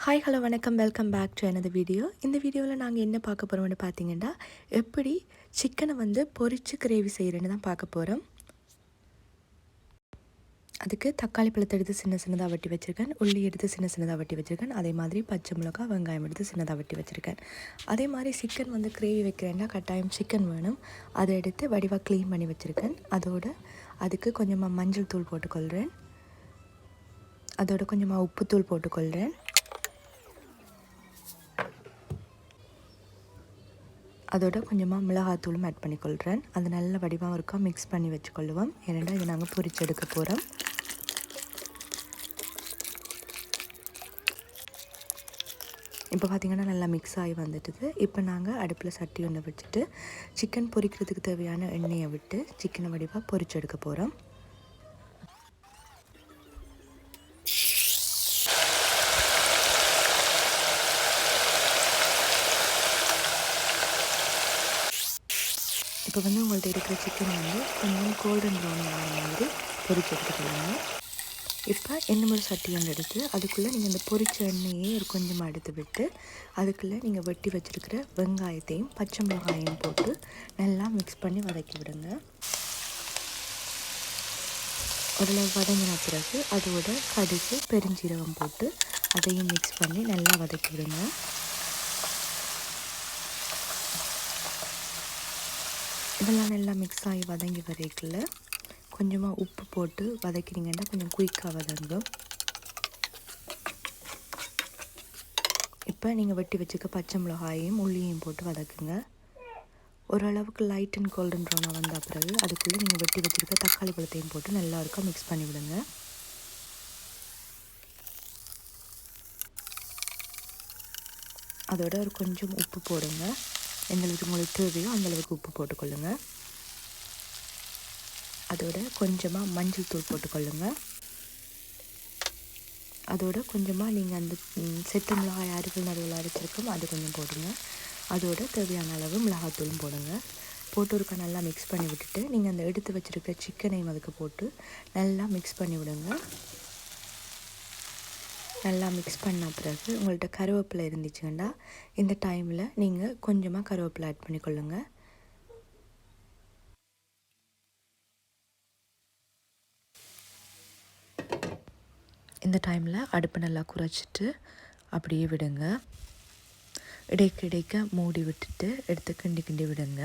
Hi hello வணக்கம் welcome back to another video. இந்த வீடியோவில் நாங்கள் என்ன பார்க்க போகிறோம்னு பார்த்தீங்கன்னா, எப்படி சிக்கனை பொரிச்சு கிரேவி செய்கிறேன்னு தான் பார்க்க போகிறோம். அதுக்கு தக்காளி பழத்தை எடுத்து சின்ன சின்னதாக வட்டி வச்சுருக்கேன், உள்ளி எடுத்து சின்ன சின்னதாக வட்டி வச்சுருக்கேன், அதே மாதிரி பச்சை மிளகாய் வெங்காயம் எடுத்து சின்னதாக வட்டி வச்சுருக்கேன். அதே மாதிரி சிக்கன் கிரேவி வைக்கிறேன்னா கட்டாயம் சிக்கன் வேணும். அதை எடுத்து வடிவாக க்ளீன் பண்ணி வச்சுருக்கேன். அதுக்கு கொஞ்சமாக மஞ்சள் தூள் போட்டுக்கொள்கிறேன், அதோட கொஞ்சமாக உப்புத்தூள் போட்டுக்கொள்கிறேன், அதோட கொஞ்சமாக மிளகாத்தூளும் ஆட் பண்ணிக்கொள்கிறேன். அது நல்ல வடிவாக இருக்கா மிக்ஸ் பண்ணி வச்சுக்கொள்ளுவோம். ஏன்னா இதை நாங்கள் பொரிச்சு எடுக்க போகிறோம். இப்போ பார்த்திங்கன்னா நல்லா மிக்ஸ் ஆகி வந்துட்டுது. இப்போ நாங்கள் அடுப்பில் சட்டி ஒன்று வச்சுட்டு சிக்கன் பொரிக்கிறதுக்கு தேவையான எண்ணெயை விட்டு சிக்கனை வடிவாக பொரிச்சு எடுக்க போகிறோம். இப்போ உங்கள்கிட்ட இருக்கிற சிக்கன் கொஞ்சம் கோல்டன் ப்ரௌன் ஆகிற மாதிரி பொரிச்சு எடுத்துக்கலாங்க. இப்போ எண்ணெய் சட்டி ஒன்று எடுத்து அதுக்குள்ளே நீங்கள் இந்த பொரிச்ச எண்ணெயே ஒரு கொஞ்சமாக எடுத்து விட்டு அதுக்குள்ளே நீங்கள் வெட்டி வச்சுருக்கிற வெங்காயத்தையும் பச்சை மிளகாயையும் போட்டு நல்லா மிக்ஸ் பண்ணி வதக்கி விடுங்க. அதில் வதங்கின பிறகு அதோட கடுகு பெருஞ்சீரகம் போட்டு அதையும் மிக்ஸ் பண்ணி நல்லா வதக்கி விடுங்க. இதெல்லாம் நல்லா மிக்ஸ் ஆகி வதங்கி வரைக்குள்ள கொஞ்சமாக உப்பு போட்டு வதக்கினீங்கன்னா கொஞ்சம் குயிக்காக வதங்கும். இப்போ நீங்கள் வெட்டி வச்சுக்க பச்சை மிளகாயையும் உள்ளியையும் போட்டு வதக்குங்க. ஓரளவுக்கு லைட் அண்ட் கோல்டன் ப்ரௌனாக வந்த பிறகு அதுக்குள்ளே நீங்கள் வெட்டி வச்சுருக்க தக்காளி பழத்தையும் போட்டு நல்லா இருக்கும் மிக்ஸ் பண்ணி விடுங்க. அதோட ஒரு கொஞ்சம் உப்பு போடுங்க, எங்களுக்கு உங்களுக்கு தேவையோ அந்தளவுக்கு உப்பு போட்டுக்கொள்ளுங்க. அதோட கொஞ்சமாக மஞ்சள் தூள் போட்டுக்கொள்ளுங்க. அதோட கொஞ்சமாக நீங்கள் அந்த செத்த மிளகாய் அரிகள் நடுவில் அரைச்சிருக்கோம் அது கொஞ்சம் போடுங்க. அதோட தேவையான அளவு மிளகாத்தூளும் போடுங்க. போட்டு ஒருக்கா நல்லா மிக்ஸ் பண்ணி விட்டுட்டு நீங்கள் அந்த எடுத்து வச்சுருக்க சிக்கனையும் அதுக்கு போட்டு நல்லா மிக்ஸ் பண்ணி விடுங்க. நல்லா மிக்ஸ் பண்ண பிறகு உங்கள்கிட்ட கருவேப்பிலை இருந்துச்சுங்கன்னா இந்த டைமில் நீங்கள் கொஞ்சமாக கருவேப்பிலை ஆட் பண்ணிக்கொள்ளுங்க. இந்த டைமில் அடுப்பை நல்லா குறைச்சிட்டு அப்படியே விடுங்க. இடைக்க மூடி விட்டுட்டு எடுத்து கிண்டி விடுங்க.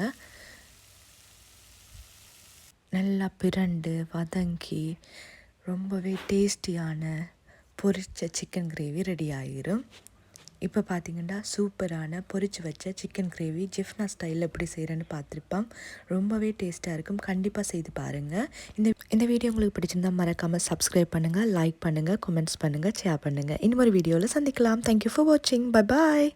நல்லா பிரண்டு வதங்கி ரொம்பவே டேஸ்டியான பொரிச்ச சிக்கன் கிரேவி ரெடி ஆகிரும். இப்போ பார்த்திங்கன்னா சூப்பரான பொரிச்சு வச்ச சிக்கன் கிரேவி ஜெஃப்னா ஸ்டைலில் எப்படி செய்கிறேன்னு பார்த்துருப்போம். ரொம்பவே டேஸ்ட்டாக இருக்கும். கண்டிப்பாக செய்து பாருங்கள். இந்த வீடியோ உங்களுக்கு பிடிச்சிருந்தால் மறக்காமல் சப்ஸ்கிரைப் பண்ணுங்கள், லைக் பண்ணுங்கள், கமெண்ட்ஸ் பண்ணுங்கள், ஷேர் பண்ணுங்கள். இன்னொரு வீடியோவில் சந்திக்கலாம். தேங்க்யூ ஃபார் வாட்சிங். Bye bye.